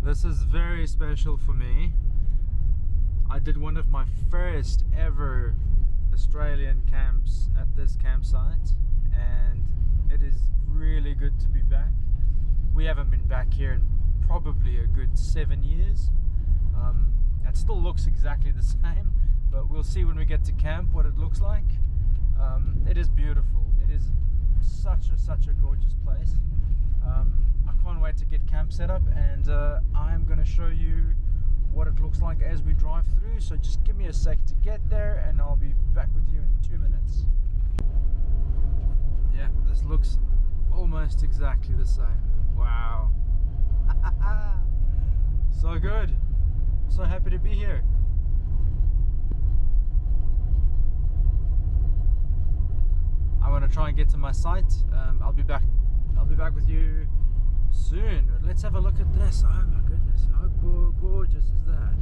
This is very special for me. I did one of my first ever Australian camps at this campsite, and it is really good to be back. We haven't been back here in probably a good 7 years. It still looks exactly the same, but we'll see when we get to camp what it looks like. It is beautiful. It is such a gorgeous place. I can't wait to get camp set up, and I'm going to show you what it looks like as we drive through. So just give me a sec to get there, and I'll be back with you in 2 minutes. Yeah, this looks almost exactly the same. Wow. So good. So happy to be here. I want to try and get to my site. I'll be back with you soon. But let's have a look at this. Oh my goodness, how gorgeous is that?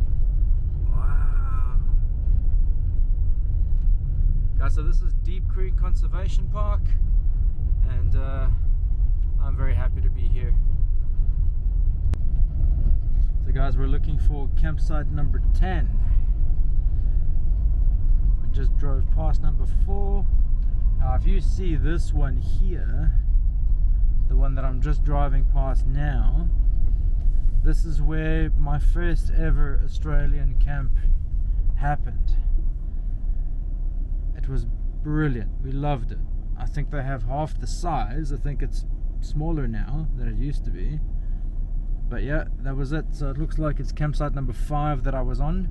Wow. Guys, so this is Deep Creek Conservation Park, and I'm very happy to be here. So guys, we're looking for campsite number 10. We just drove past number 4. Now if you see this one here, the one that I'm just driving past now, this is where my first ever Australian camp happened. It was brilliant. We loved it. I think they have half the size. I think it's smaller now than it used to be. But yeah, that was it. So it looks like it's campsite number 5 that I was on.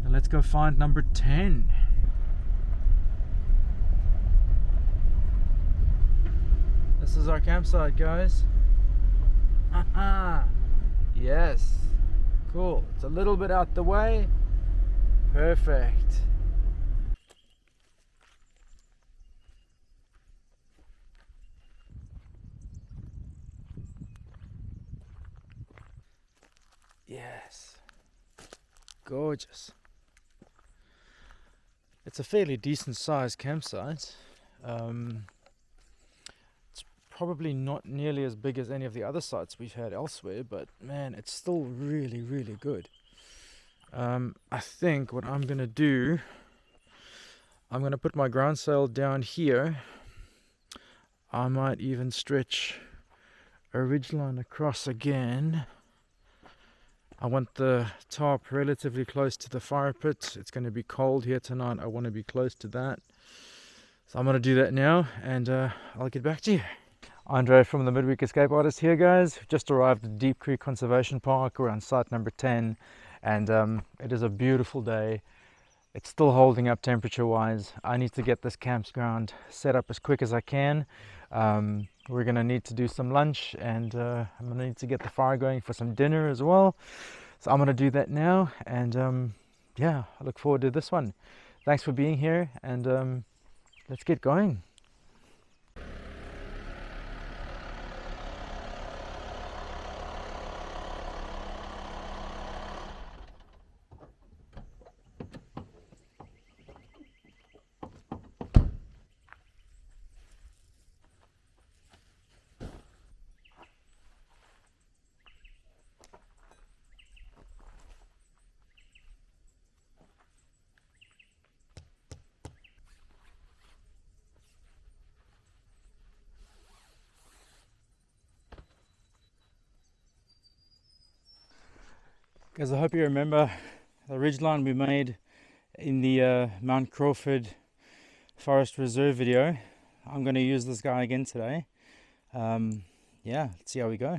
Now let's go find number 10. This is our campsite, guys. Haha. Yes. Cool. It's a little bit out the way. Perfect. Yes. Gorgeous. It's a fairly decent sized campsite. It's probably not nearly as big as any of the other sites we've had elsewhere, but man, it's still really good. I think what I'm gonna do, I'm gonna put my ground sail down here. I might even stretch a ridgeline across again. I want the tarp relatively close to the fire pit. It's going to be cold here tonight. I want to be close to that. So I'm going to do that now, and I'll get back to you. Andre from the Midweek Escape Artist here, guys. Just arrived at Deep Creek Conservation Park. We're on site number 10, and it is a beautiful day. It's still holding up temperature-wise. I need to get this campground set up as quick as I can. We're going to need to do some lunch, and I'm going to need to get the fire going for some dinner as well. So I'm going to do that now, and yeah, I look forward to this one. Thanks for being here, and let's get going. Guys, I hope you remember the ridgeline we made in the Mount Crawford Forest Reserve video. I'm going to use this guy again today. Yeah, let's see how we go.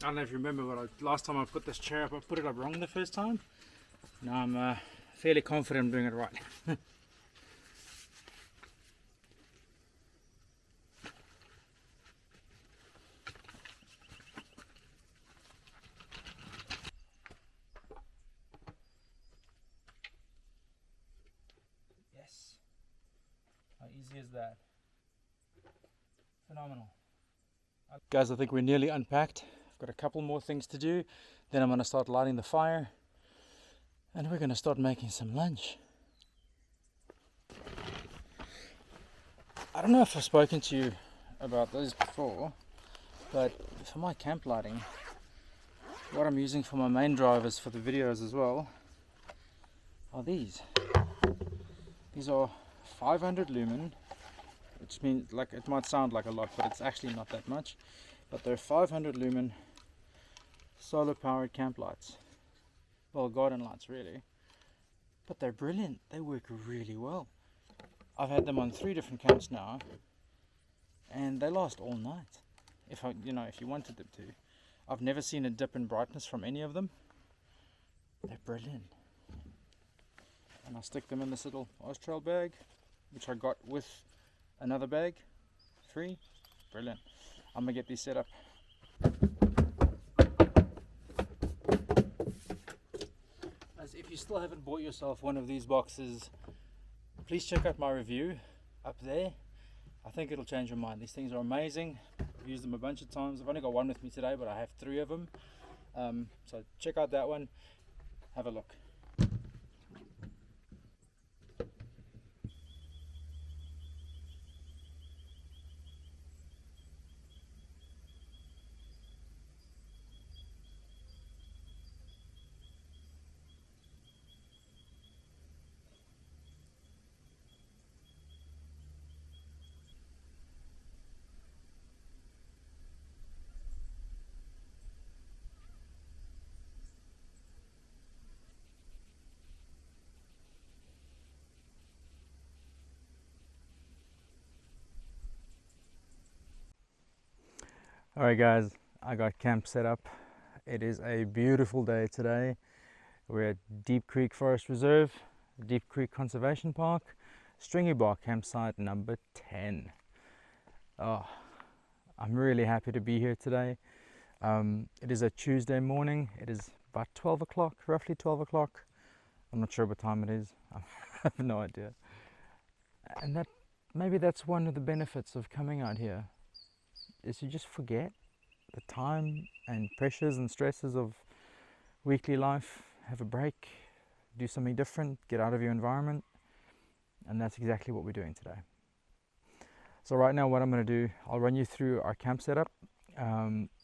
I don't know if you remember, but last time I put this chair up, I put it up wrong the first time. Now I'm fairly confident I'm doing it right. Yes. How easy is that? Phenomenal. Guys, I think we're nearly unpacked. I've got a couple more things to do. Then I'm going to start lighting the fire. And we're going to start making some lunch. I don't know if I've spoken to you about this before, but for my camp lighting, what I'm using for my main drivers for the videos as well are these. These are 500 lumen, which means, like, it might sound like a lot, but it's actually not that much. But they're 500 lumen solar powered camp lights. Well, garden lights really. But they're brilliant. They work really well. I've had them on 3 different camps now, and they last all night. If you wanted them to. I've never seen a dip in brightness from any of them. They're brilliant. And I'll stick them in this little Austrail bag, which I got with another bag, free. Brilliant. I'm gonna get these set up. As if you still haven't bought yourself one of these boxes, please check out my review up there. I think it'll change your mind. These things are amazing. I've used them a bunch of times. I've only got one with me today, but I have 3 of them. So check out that one. Have a look. Alright guys, I got camp set up. It is a beautiful day today. We're at Deep Creek Forest Reserve, Deep Creek Conservation Park, Stringy Bark campsite number 10. Oh, I'm really happy to be here today. It is a Tuesday morning. It is about 12 o'clock, roughly 12 o'clock. I'm not sure what time it is. I have no idea. And maybe that's one of the benefits of coming out here, is you just forget the time and pressures and stresses of weekly life. Have a break, do something different, get out of your environment, and that's exactly what we're doing today. So right now what I'm going to do, I'll run you through our camp setup.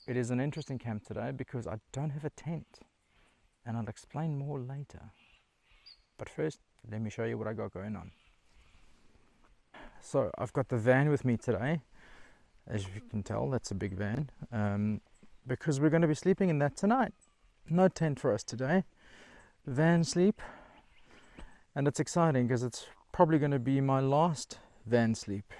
It is an interesting camp today because I don't have a tent, and I'll explain more later. But first, let me show you what I got going on. So I've got the van with me today. As you can tell, that's a big van, because we're going to be sleeping in that tonight. No tent for us today, van sleep, and it's exciting because it's probably going to be my last van sleep,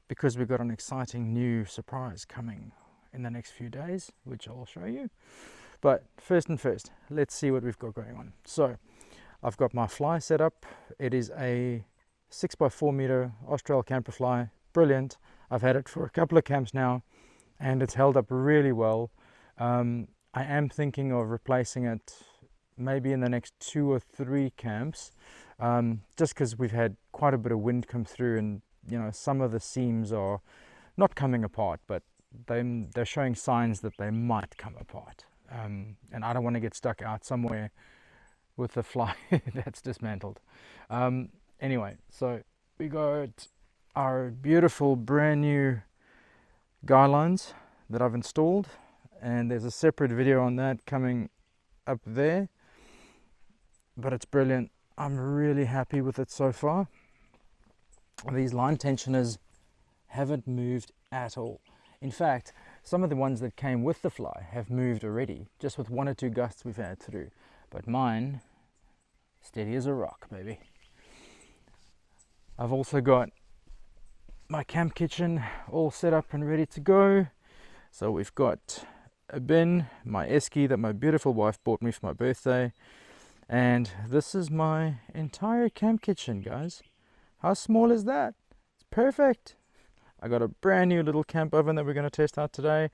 because we've got an exciting new surprise coming in the next few days, which I'll show you. But first, let's see what we've got going on. So I've got my fly set up. It is a 6x4 meter Austrail camper fly, brilliant. I've had it for a couple of camps now, and it's held up really well. I am thinking of replacing it maybe in the next 2 or 3 camps, just because we've had quite a bit of wind come through, and some of the seams are not coming apart, but they're showing signs that they might come apart. And I don't want to get stuck out somewhere with the fly that's dismantled. Anyway, so we got our beautiful brand new guy lines that I've installed, and there's a separate video on that coming up there, but it's brilliant. I'm really happy with it so far. These line tensioners haven't moved at all. In fact, some of the ones that came with the fly have moved already, just with 1 or 2 gusts we've had through, but mine, steady as a rock, baby. I've also got my camp kitchen all set up and ready to go. So we've got bin, my esky that my beautiful wife bought me for my birthday. And this is my entire camp kitchen, guys. How small is that? It's perfect. I got a brand new little camp oven that we're going to test out today.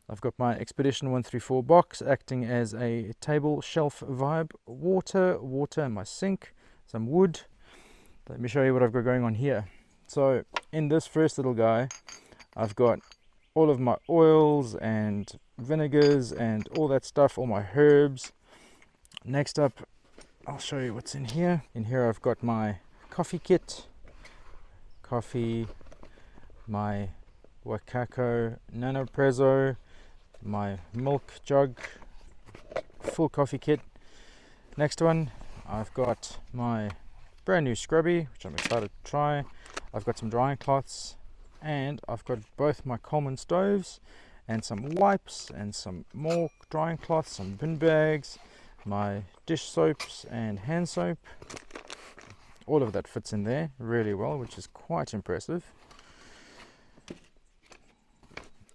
I've got my Expedition 134 box acting as a table shelf vibe. Water in my sink, some wood. Let me show you what I've got going on here. So in this first little guy, I've got all of my oils and vinegars and all that stuff, all my herbs. Next up, I'll show you what's in here. In here I've got my coffee kit, my Wakako Nano Prezzo, my milk jug, full coffee kit. Next one, I've got my brand new scrubby, which I'm excited to try. I've got some drying cloths, and I've got both my Coleman stoves and some wipes and some more drying cloths, some bin bags, my dish soaps and hand soap. All of that fits in there really well, which is quite impressive.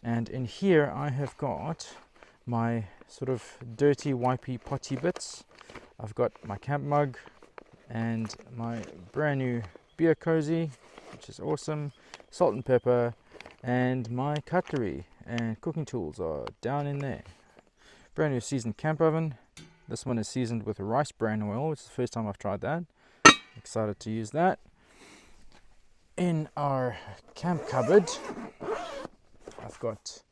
And in here I have got my sort of dirty wipey potty bits. I've got my camp mug and my brand new beer cozy, which is awesome, salt and pepper, and my cutlery and cooking tools are down in there. Brand new seasoned camp oven. This one is seasoned with rice bran oil, which is the first time I've tried that. Excited to use that. In our camp cupboard, I've got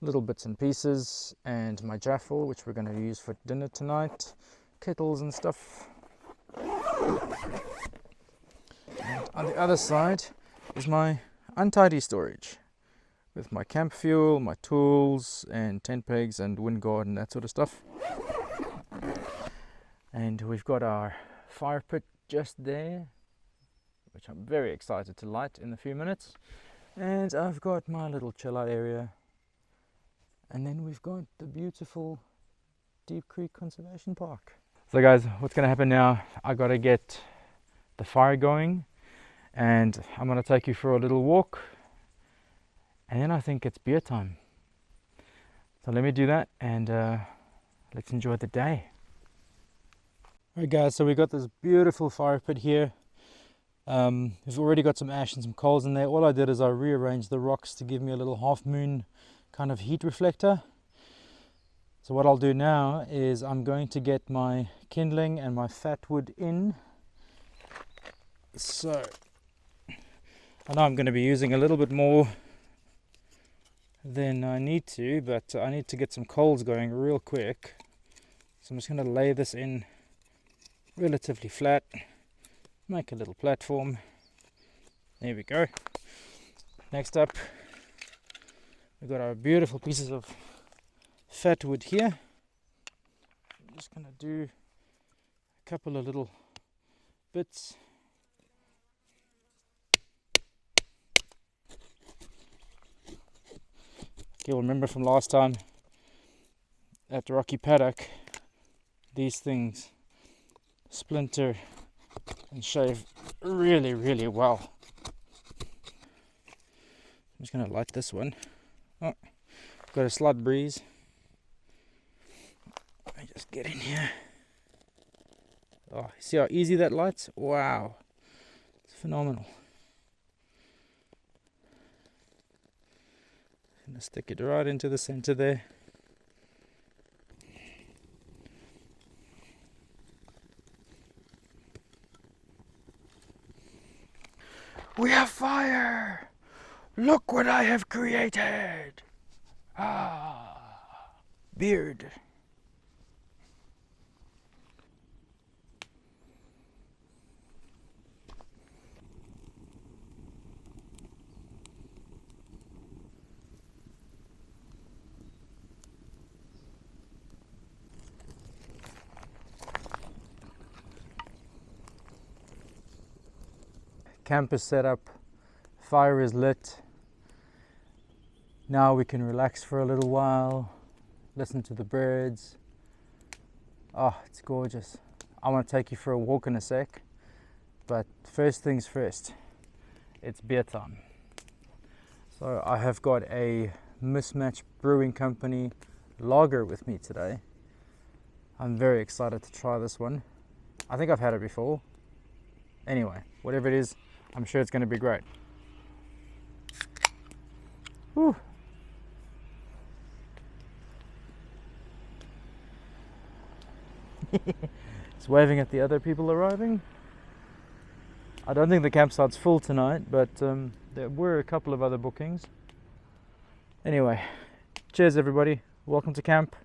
little bits and pieces and my jaffle, which we're going to use for dinner tonight, kettles and stuff. And on the other side is my untidy storage with my camp fuel, my tools and tent pegs and wind guard and that sort of stuff. And we've got our fire pit just there, which I'm very excited to light in a few minutes. And I've got my little chill out area. And then we've got the beautiful Deep Creek Conservation Park. So guys, what's going to happen now, I got to get the fire going and I'm going to take you for a little walk. And then I think it's beer time. So let me do that and let's enjoy the day. Alright guys, so we got this beautiful fire pit here. We've already got some ash and some coals in there. All I did is I rearranged the rocks to give me a little half moon kind of heat reflector. So what I'll do now is I'm going to get my kindling and my fat wood in. So I know I'm going to be using a little bit more than I need to, but I need to get some coals going real quick. So I'm just going to lay this in relatively flat, make a little platform. There we go. Next up, we've got our beautiful pieces of fat wood here. I'm just going to do a couple of little bits. You'll remember from last time at the Rocky Paddock, these things splinter and shave really, really well. I'm just going to light this one. Oh, got a slight breeze. Let me just get in here. Oh, see how easy that lights? Wow, it's phenomenal. I'm going to stick it right into the center there. We have fire! Look what I have created! Ah, beard. Camp is set up, fire is lit. Now we can relax for a little while, listen to the birds. Oh, it's gorgeous. I want to take you for a walk in a sec, but first things first, it's beer time. So I have got a Mismatch Brewing Company lager with me today. I'm very excited to try this one. I think I've had it before. Anyway, whatever it is, I'm sure it's going to be great. Whew. It's waving at the other people arriving. I don't think the campsite's full tonight, but there were a couple of other bookings. Anyway, cheers everybody. Welcome to camp.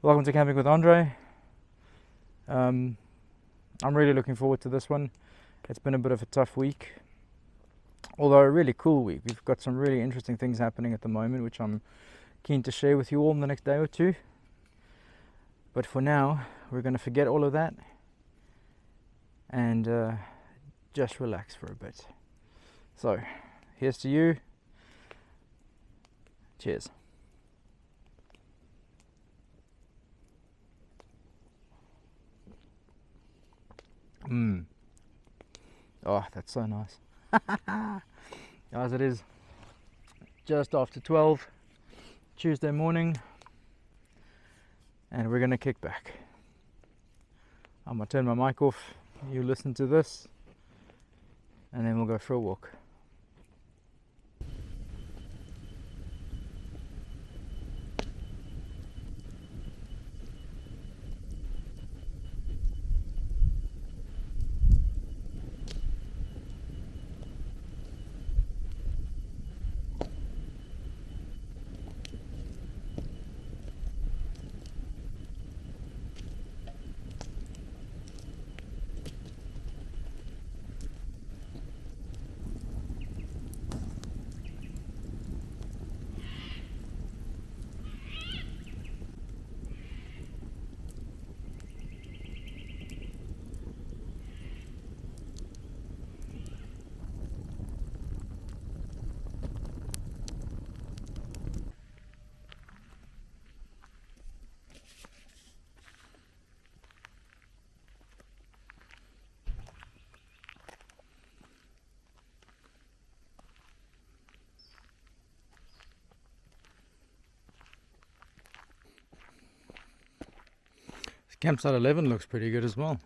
Welcome to Camping with Andre. I'm really looking forward to this one. It's been a bit of a tough week, although a really cool week. We've got some really interesting things happening at the moment, which I'm keen to share with you all in the next day or two. But for now, we're going to forget all of that and just relax for a bit. So, here's to you. Cheers. Oh, that's so nice. Guys, it is just after 12 Tuesday morning, and we're gonna kick back. I'm gonna turn my mic off, you listen to this, and then we'll go for a walk. Campsite 11 looks pretty good as well.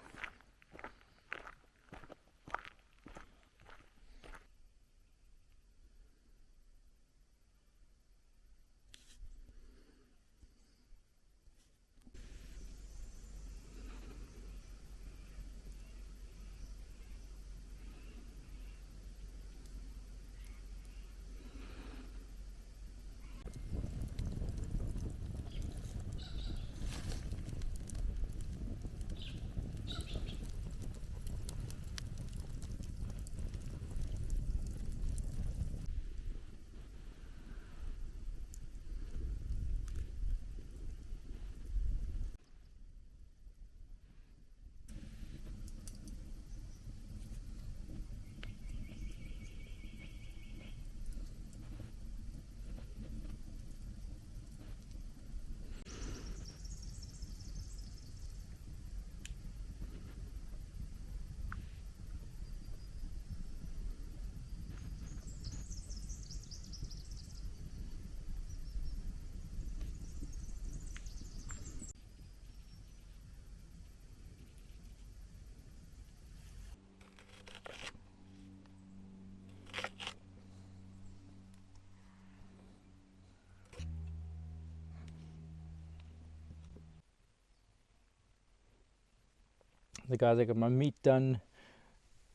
The guys, I got my meat done.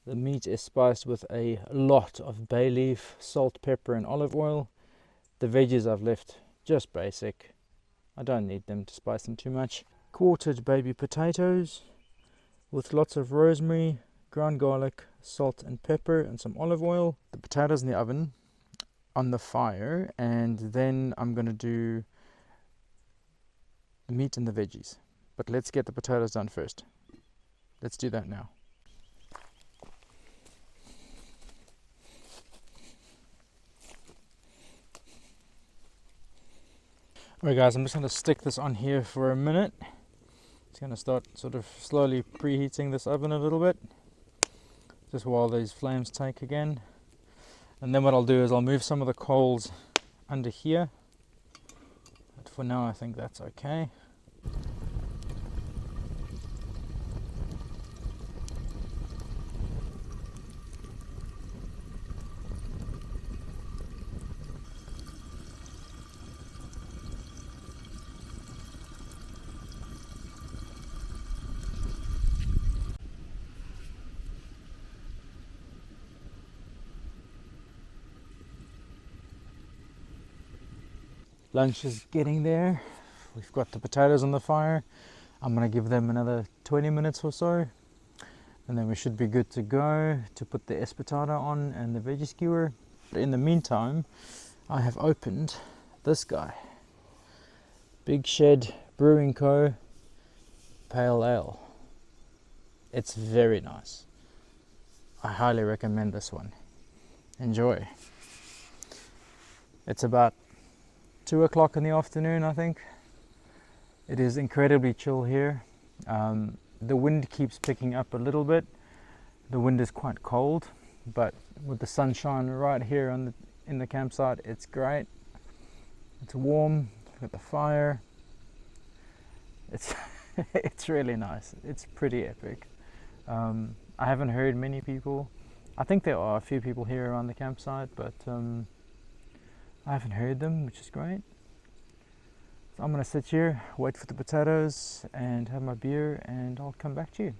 The meat is spiced with a lot of bay leaf, salt, pepper and olive oil. The veggies I've left just basic. I don't need them to spice them too much. Quartered baby potatoes with lots of rosemary, ground garlic, salt and pepper and some olive oil. The potatoes in the oven on the fire, and then I'm going to do the meat and the veggies. But let's get the potatoes done first. Let's do that now. Alright guys, I'm just going to stick this on here for a minute. It's going to start sort of slowly preheating this oven a little bit, just while these flames take again. And then what I'll do is I'll move some of the coals under here at for now I think that's okay. Lunch is getting there. We've got the potatoes on the fire. I'm going to give them another 20 minutes or so, and then we should be good to go to put the espatada on and the veggie skewer. But in the meantime, I have opened this guy, Big Shed Brewing Co. Pale Ale. It's very nice. I highly recommend this one. Enjoy. It's about 2 o'clock in the afternoon, I think. It is incredibly chill here. The wind keeps picking up a little bit. The wind is quite cold, but with the sunshine right here in the campsite, it's great. It's warm. Got the fire. It's it's really nice. It's pretty epic. I haven't heard many people. I think there are a few people here around the campsite, but I haven't heard them, which is great. So I'm going to sit here, wait for the potatoes and have my beer, and I'll come back to you.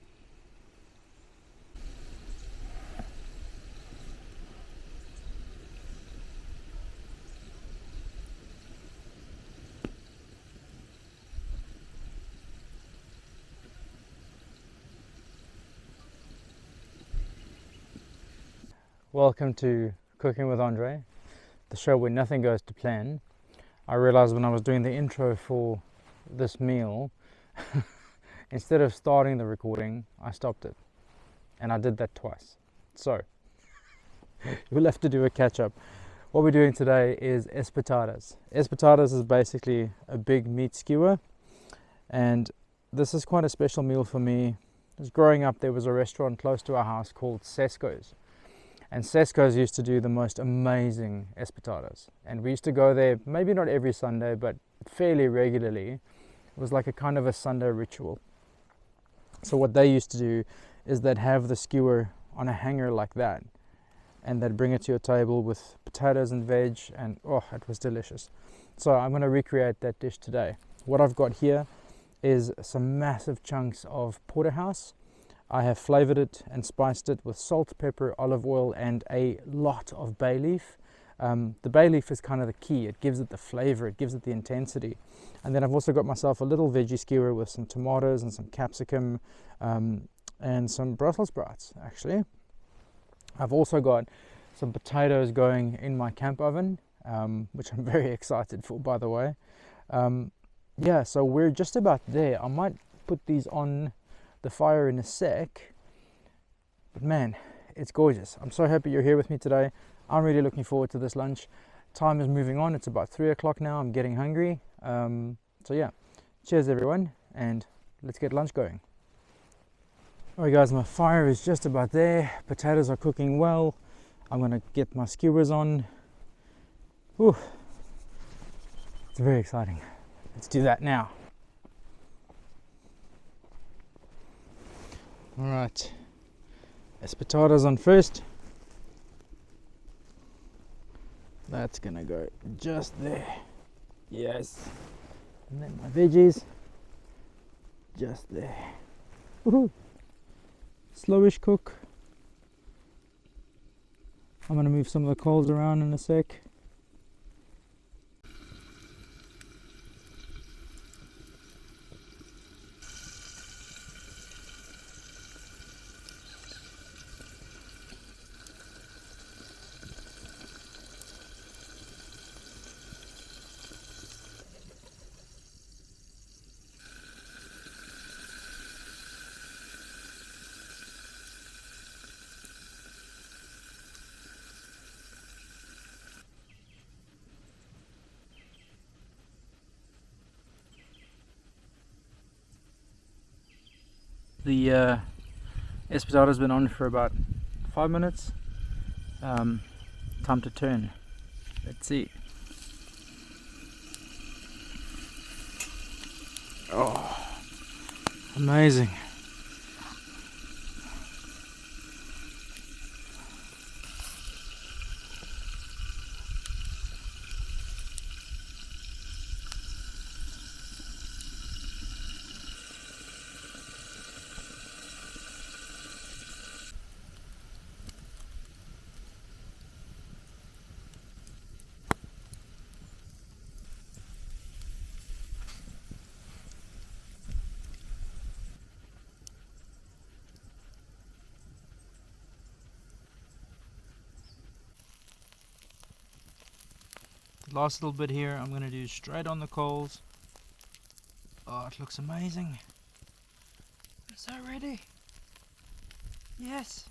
Welcome to Cooking with Andre, the show where nothing goes to plan. I realized when I was doing the intro for this meal, instead of starting the recording, I stopped it. And I did that twice. So, we'll have to do a catch up. What we're doing today is espatadas. Espatadas is basically a big meat skewer. And this is quite a special meal for me. As growing up, there was a restaurant close to our house called Sesko's. And Sesko's used to do the most amazing espatadas. And we used to go there, maybe not every Sunday, but fairly regularly. It was like a kind of a Sunday ritual. So what they used to do is they'd have the skewer on a hanger like that. And they'd bring it to your table with potatoes and veg, and oh, it was delicious. So I'm going to recreate that dish today. What I've got here is some massive chunks of porterhouse. I have flavored it and spiced it with salt, pepper, olive oil, and a lot of bay leaf. The bay leaf is kind of the key. It gives it the flavor, it gives it the intensity. And then I've also got myself a little veggie skewer with some tomatoes and some capsicum and some Brussels sprouts, actually. I've also got some potatoes going in my camp oven, which I'm very excited for, by the way. Yeah, so we're just about there. I might put these on the fire in a sec, but man, it's gorgeous. I'm so happy you're here with me today. I'm really looking forward to this lunch. Time is moving on. It's about 3 o'clock now. I'm getting hungry. So yeah, cheers everyone, and let's get lunch going. Alright guys, my fire is just about there. Potatoes are cooking well. I'm gonna get my skewers on. Whew. It's very exciting. Let's do that now. Alright, espatadas on first. That's gonna go just there. Yes. And then my veggies just there. Woohoo! Slowish cook. I'm gonna move some of the coals around in a sec. The espatada's been on for about 5 minutes. Time to turn. Let's see. Oh, amazing. Last little bit here, I'm going to do straight on the coals. Oh, it looks amazing. It's so ready. Yes.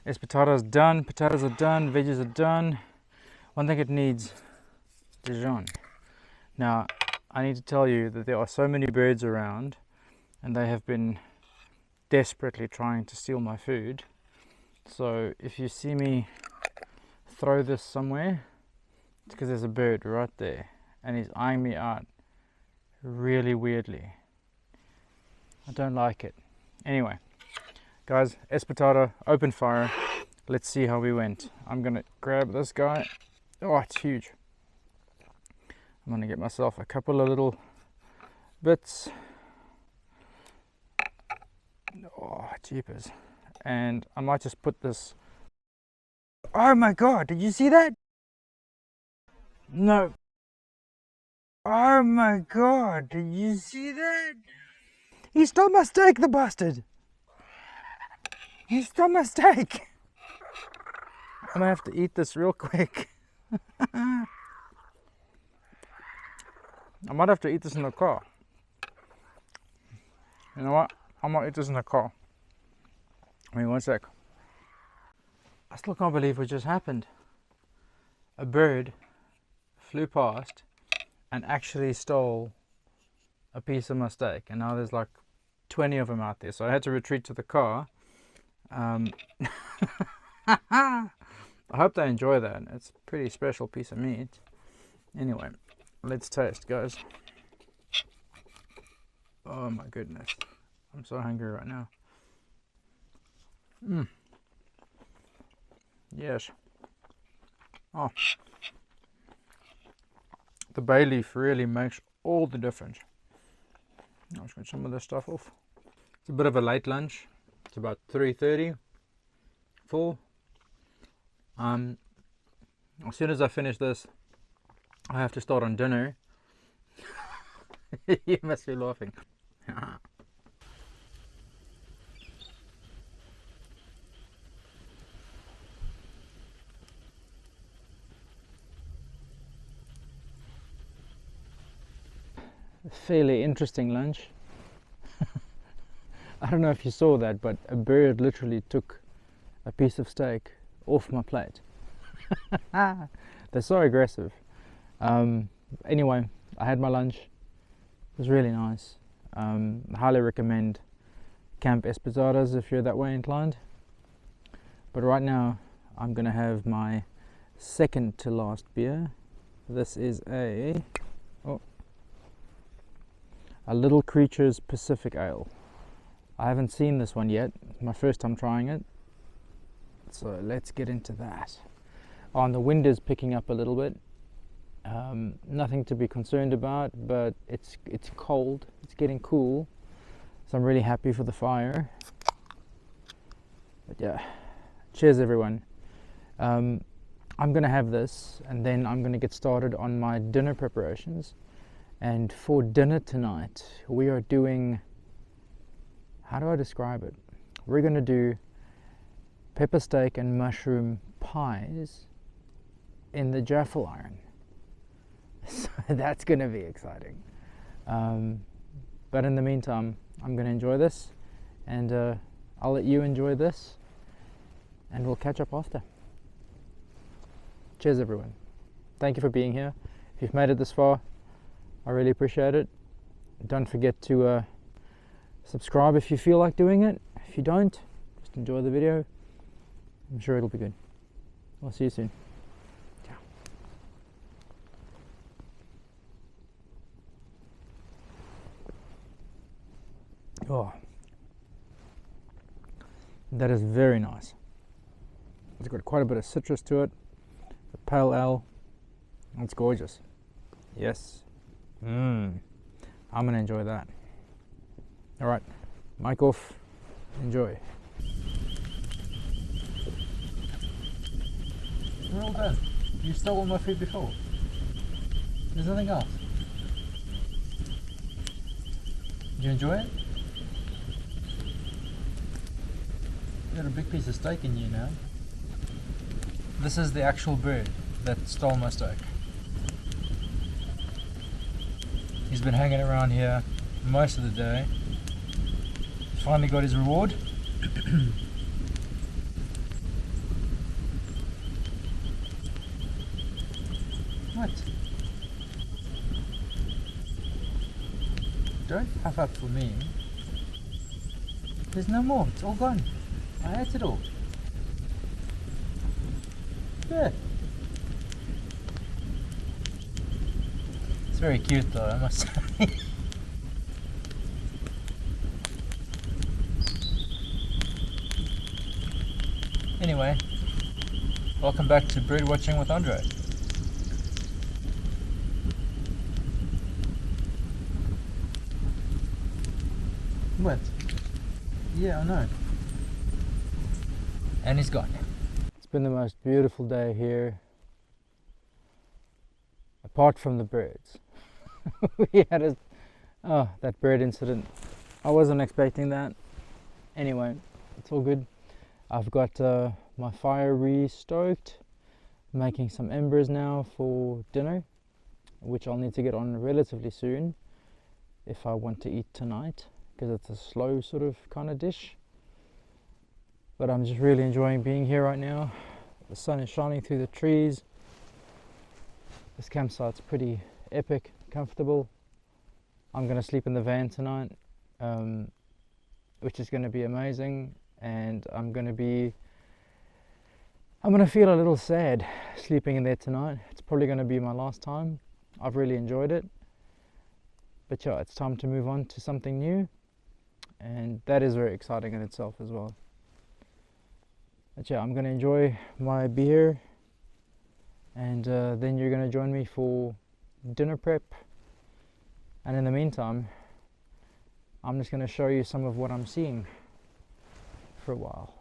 Espatada's done, potatoes are done, veggies are done. One thing it needs, Dijon. Now, I need to tell you that there are so many birds around and they have been desperately trying to steal my food. So if you see me throw this somewhere, it's because there's a bird right there and he's eyeing me out really weirdly. I don't like it. Anyway, guys, Espatada, open fire. Let's see how we went. I'm gonna grab this guy. Oh, it's huge. I'm gonna get myself a couple of little bits. Oh, jeepers. And I might just put this. Oh my god, did you see that? No. Oh my god, did you see that? He stole my steak, the bastard. He stole my steak. I'm gonna have to eat this real quick. I might have to eat this in the car. You know what? I might eat this in the car. Wait 1 sec. I still can't believe what just happened. A bird flew past and actually stole a piece of my steak, and now there's like 20 of them out there, so I had to retreat to the car. I hope they enjoy that. It's a pretty special piece of meat. Anyway, let's taste, guys. Oh my goodness, I'm so hungry right now. Yes. Oh, the bay leaf really makes all the difference. I'll just get some of this stuff off. It's a bit of a late lunch. It's about 3:30, 4. As soon as I finish this, I have to start on dinner. You must be laughing. Fairly interesting lunch. I don't know if you saw that, but a bird literally took a piece of steak off my plate. They're so aggressive. Anyway, I had my lunch. It was really nice. I highly recommend Camp Espatadas if you're that way inclined. But right now, I'm gonna have my second to last beer. This is a Little Creatures Pacific Ale. I haven't seen this one yet. My first time trying it. So let's get into that. on the wind is picking up a little bit. Nothing to be concerned about, but it's cold, it's getting cool, so I'm really happy for the fire. But yeah, cheers everyone. I'm gonna have this and then I'm gonna get started on my dinner preparations. And for dinner tonight we are doing, how do I describe it? We're gonna do pepper steak and mushroom pies in the jaffle iron. So that's going to be exciting. But in the meantime, I'm going to enjoy this, and I'll let you enjoy this, and we'll catch up after. Cheers everyone. Thank you for being here. If you've made it this far, I really appreciate it. Don't forget to subscribe if you feel like doing it. If you don't, just enjoy the video. I'm sure it'll be good. I'll see you soon. Oh, that is very nice. It's got quite a bit of citrus to it. The pale ale. It's gorgeous. Yes. I'm gonna enjoy that. All right, mic off. Enjoy. We're all done. You stole all my food before. There's nothing else. Did you enjoy it? You got a big piece of steak in you now. This is the actual bird that stole my steak. He's been hanging around here most of the day. He's finally got his reward. What? Don't puff up for me. There's no more. It's all gone. I ate it all. Yeah. It's very cute though, I must say. Anyway, welcome back to Bird Watching with Andre. What? Yeah, I know. And he's gone. It's been the most beautiful day here, apart from the birds. We had that bird incident. I wasn't expecting that. Anyway, it's all good. I've got my fire re-stoked, making some embers now for dinner, which I'll need to get on relatively soon if I want to eat tonight, because it's a slow sort of kind of dish. But I'm just really enjoying being here right now. The sun is shining through the trees. This campsite's pretty epic, comfortable. I'm gonna sleep in the van tonight, which is gonna be amazing. And I'm gonna feel a little sad sleeping in there tonight. It's probably gonna be my last time. I've really enjoyed it. But yeah, it's time to move on to something new. And that is very exciting in itself as well. But yeah, I'm going to enjoy my beer, and then you're going to join me for dinner prep. And in the meantime, I'm just going to show you some of what I'm seeing for a while.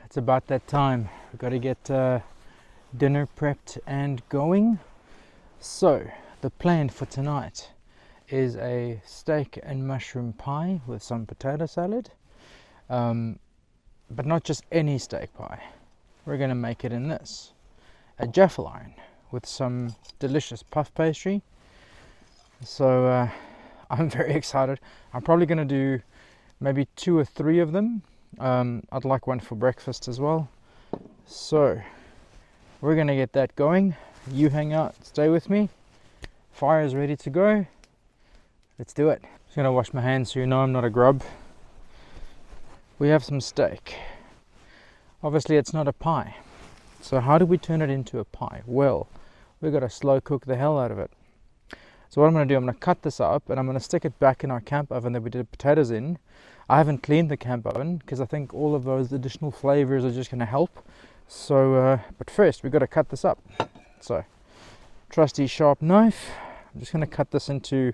it's about that time. We've got to get dinner prepped and going. So the plan for tonight is a steak and mushroom pie with some potato salad, but not just any steak pie. We're going to make it in this, a jaffle iron with some delicious puff pastry. So I'm very excited. I'm probably going to do maybe 2 or 3 of them. I'd like one for breakfast as well. So we're going to get that going. You hang out, stay with me. Fire is ready to go. Let's do it. Just going to wash my hands so you know I'm not a grub. We have some steak. Obviously it's not a pie. So how do we turn it into a pie? Well, we've got to slow cook the hell out of it. So what I'm going to do, I'm going to cut this up and I'm going to stick it back in our camp oven that we did potatoes in. I haven't cleaned the camp oven because I think all of those additional flavors are just going to help. So, but first we've got to cut this up. So, trusty sharp knife. I'm just going to cut this into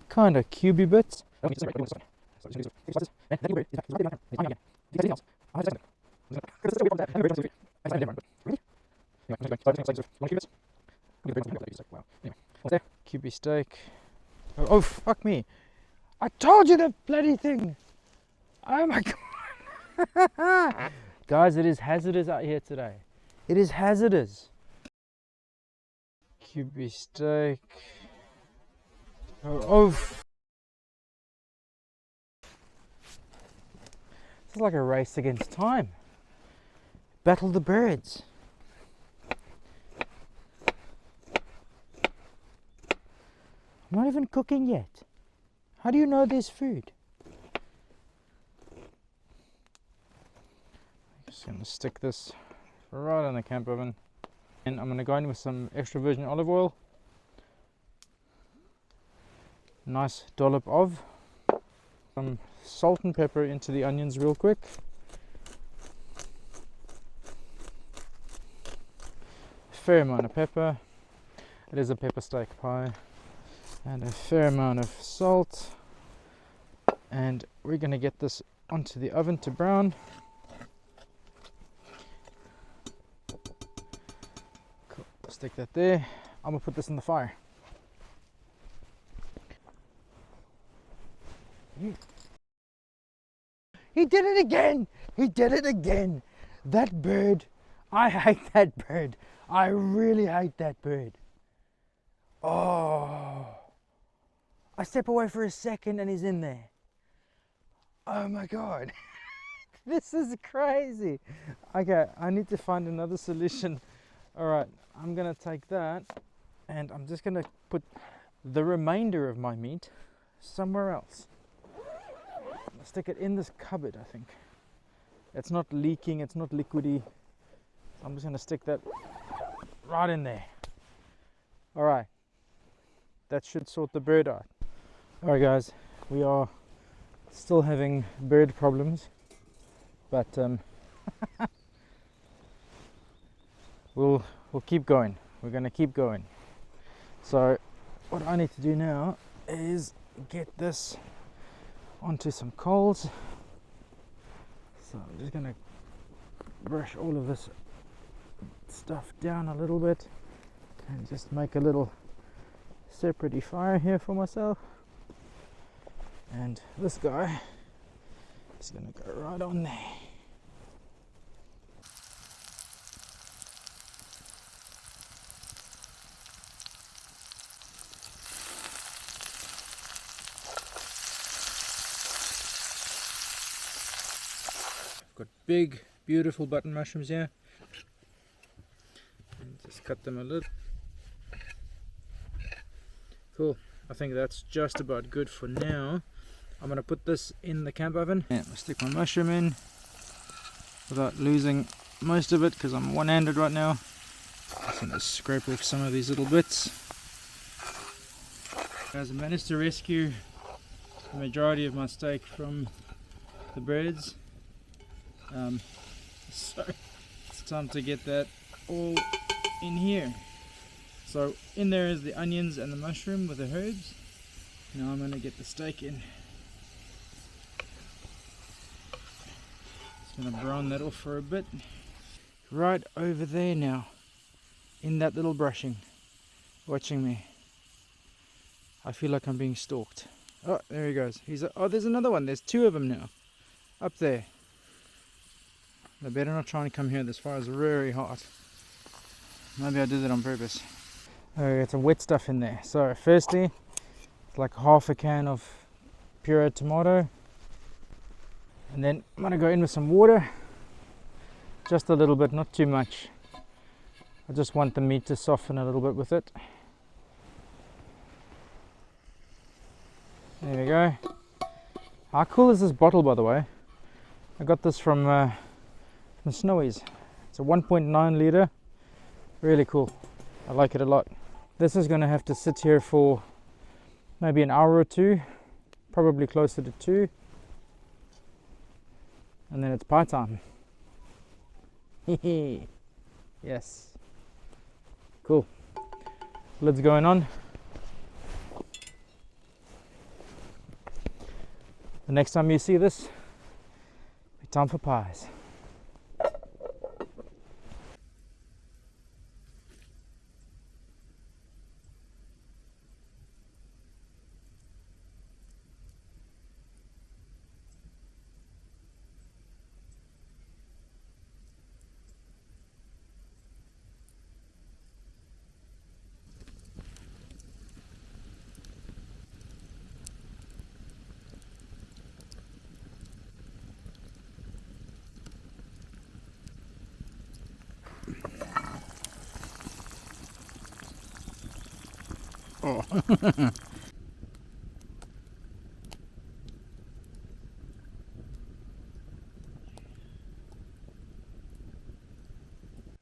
kind of cubey bits. Cubey steak. Oh fuck me! I told you that bloody thing! Oh my god! Guys, it is hazardous out here today. It is hazardous. Cubey steak. Oh. This is like a race against time. Battle the birds. I'm not even cooking yet. How do you know there's food? Just going to stick this right on the camp oven. And I'm going to go in with some extra virgin olive oil. Nice dollop of. Some salt and pepper into the onions real quick. Fair amount of pepper. It is a pepper steak pie. And a fair amount of salt, and we're going to get this onto the oven to brown. Cool. Stick that there. I'm going to put this in the fire. He did it again! He did it again! That bird, I hate that bird. I really hate that bird. Oh. I step away for a second and he's in there. Oh my god. This is crazy. Okay, I need to find another solution. Alright, I'm gonna take that and I'm just gonna put the remainder of my meat somewhere else. I'll stick it in this cupboard, I think. It's not leaking, it's not liquidy. So I'm just gonna stick that right in there. Alright. That should sort the bird out. Alright guys, we are still having bird problems, but we'll keep going. We're going to keep going. So what I need to do now is get this onto some coals. So I'm just going to brush all of this stuff down a little bit and just make a little separate fire here for myself. And this guy is going to go right on there. I've got big, beautiful button mushrooms here. And just cut them a little. Cool. I think that's just about good for now. I'm going to put this in the camp oven and I'll stick my mushroom in without losing most of it because I'm one-handed right now. Just going to scrape off some of these little bits. Guys, I managed to rescue the majority of my steak from the birds. So it's time to get that all in here. So in there is the onions and the mushroom with the herbs. Now I'm going to get the steak in. Gonna brown that off for a bit. Right over there now, in that little brushing, watching me. I feel like I'm being stalked. Oh, there he goes. Oh, there's another one. There's two of them now. Up there. They better not try and come here. This fire is very hot. Maybe I did that on purpose. Oh, got some wet stuff in there. So, firstly, it's like half a can of pureed tomato. And then I'm gonna go in with some water. Just a little bit, not too much. I just want the meat to soften a little bit with it. There we go. How cool is this bottle, by the way? I got this from Snowies. It's a 1.9 litre. Really cool. I like it a lot. This is going to have to sit here for maybe an hour or two, probably closer to 2. And then it's pie time. Yes. Cool. Lid's going on. The next time you see this, be time for pies. Oh.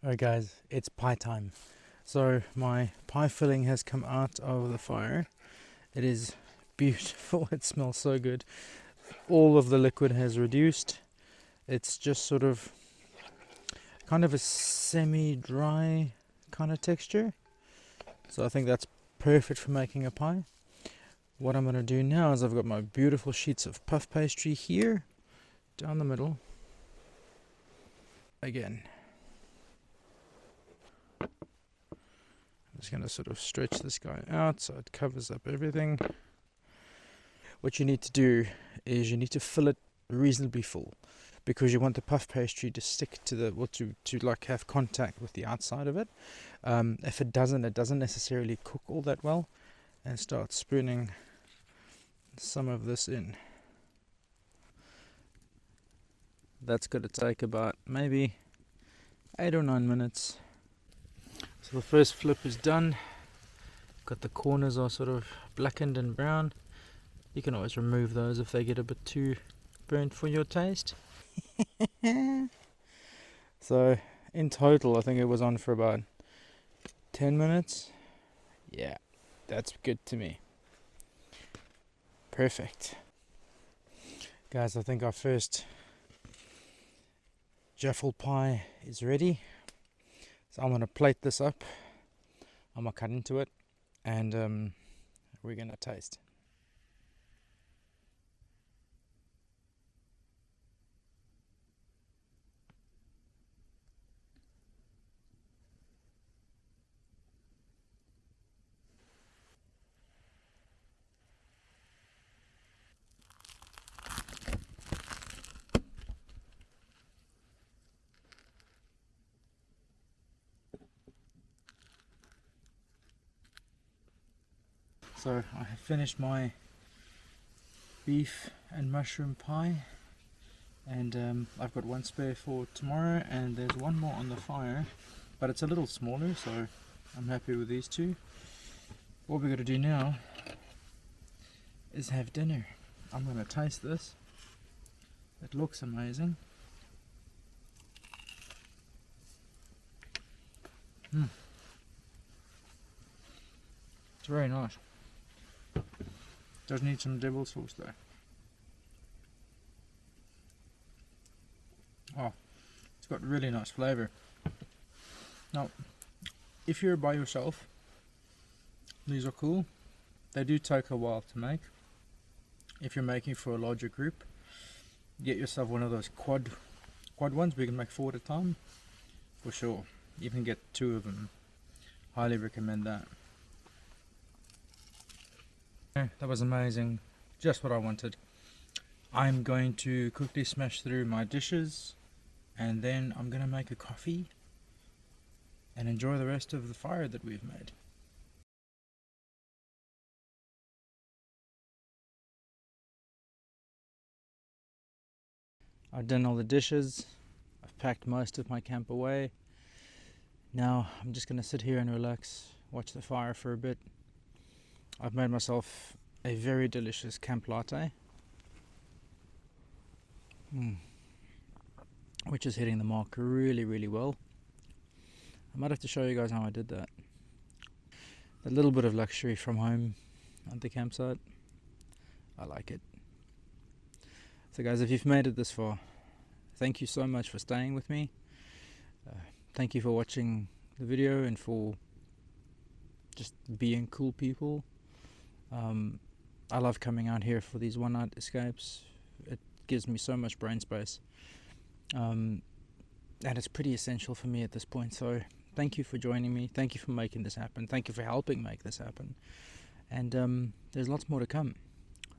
Alright guys, it's pie time. So my pie filling has come out of the fire. It is beautiful. It smells so good. All of the liquid has reduced. It's just sort of kind of a semi-dry kind of texture. So I think that's perfect for making a pie. What I'm going to do now is I've got my beautiful sheets of puff pastry here down the middle again. I'm just going to sort of stretch this guy out so it covers up everything. What you need to do is you need to fill it reasonably full, because you want the puff pastry to stick to the, or to like have contact with the outside of it. If it doesn't necessarily cook all that well. And start spooning some of this in. That's going to take about maybe 8 or 9 minutes. So the first flip is done. Got the corners are sort of blackened and brown. You can always remove those if they get a bit too burnt for your taste. So in total I think it was on for about 10 minutes. Yeah, that's good to me. Perfect. Guys, I think our first jaffle pie is ready. So I'm going to plate this up. I'm going to cut into it and we're going to taste. So I have finished my beef and mushroom pie, and I've got one spare for tomorrow, and there's one more on the fire, but it's a little smaller, so I'm happy with these two. What we're going to do now is have dinner. I'm going to taste this. It looks amazing. It's very nice. Does need some devil sauce though. Oh, it's got really nice flavour. Now, if you're by yourself, these are cool. They do take a while to make. If you're making for a larger group, get yourself one of those quad quad ones we can make 4 at a time, for sure. You can get 2 of them. Highly recommend that. That was amazing. Just what I wanted. I'm going to quickly smash through my dishes, and then I'm going to make a coffee and enjoy the rest of the fire that we've made. I've done all the dishes. I've packed most of my camp away. Now I'm just going to sit here and relax, watch the fire for a bit. I've made myself a very delicious camp latte, which is hitting the mark really, really well. I might have to show you guys how I did that. A little bit of luxury from home at the campsite. I like it. So guys, if you've made it this far, thank you so much for staying with me. Thank you for watching the video and for just being cool people. I love coming out here for these one-night escapes. It gives me so much brain space. And it's pretty essential for me at this point. So thank you for joining me. Thank you for making this happen. Thank you for helping make this happen. And there's lots more to come.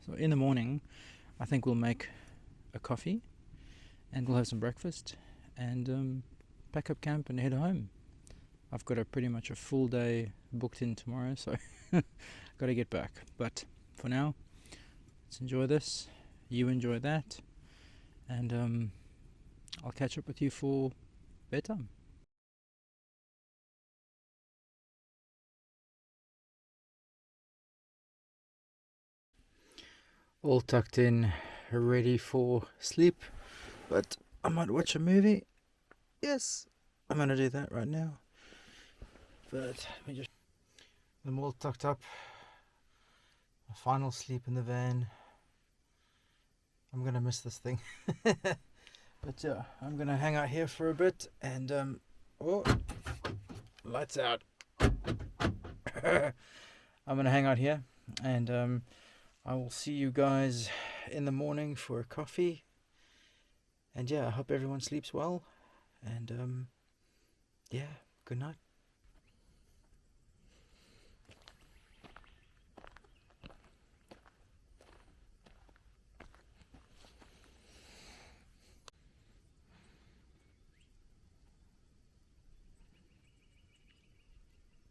So in the morning, I think we'll make a coffee and we'll have some breakfast and pack up camp and head home. I've got pretty much a full day booked in tomorrow, so got to get back. But for now, let's enjoy this. You enjoy that, and I'll catch up with you for bedtime. All tucked in, ready for sleep, but I might watch a movie. Yes, I'm gonna do that right now. But I'm all tucked up. My final sleep in the van. I'm gonna miss this thing. But yeah, I'm gonna hang out here for a bit and oh, lights out. I'm gonna hang out here and I will see you guys in the morning for a coffee. And yeah, I hope everyone sleeps well. And yeah, good night.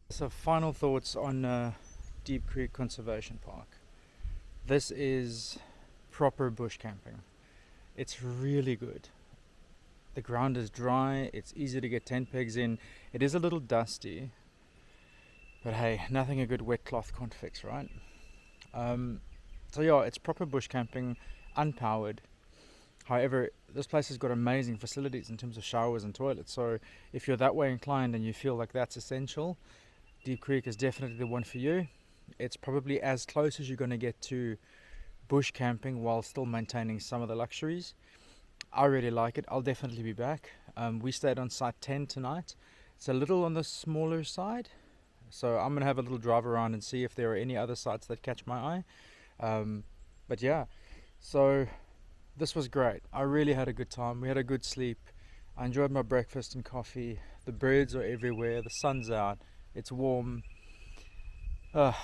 So final thoughts on Deep Creek Conservation Park. This is proper bush camping. It's really good. The ground is dry, it's easy to get tent pegs in. It is a little dusty, but hey, nothing a good wet cloth can't fix, right? So yeah, it's proper bush camping, unpowered. However, this place has got amazing facilities in terms of showers and toilets, so if you're that way inclined and you feel like that's essential, Deep Creek is definitely the one for you. It's probably as close as you're going to get to bush camping while still maintaining some of the luxuries. I really like it. I'll definitely be back. We stayed on site 10 tonight. It's a little on the smaller side, so I'm going to have a little drive around and see if there are any other sites that catch my eye. But yeah, so this was great. I really had a good time. We had a good sleep. I enjoyed my breakfast and coffee. The birds are everywhere. The sun's out. It's warm. Now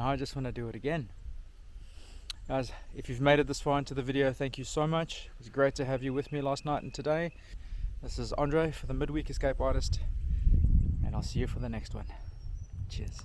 I just want to do it again. Guys, if you've made it this far into the video, thank you so much. It was great to have you with me last night and today. This is Andre for the Midweek Escape Artist, and I'll see you for the next one. Cheers.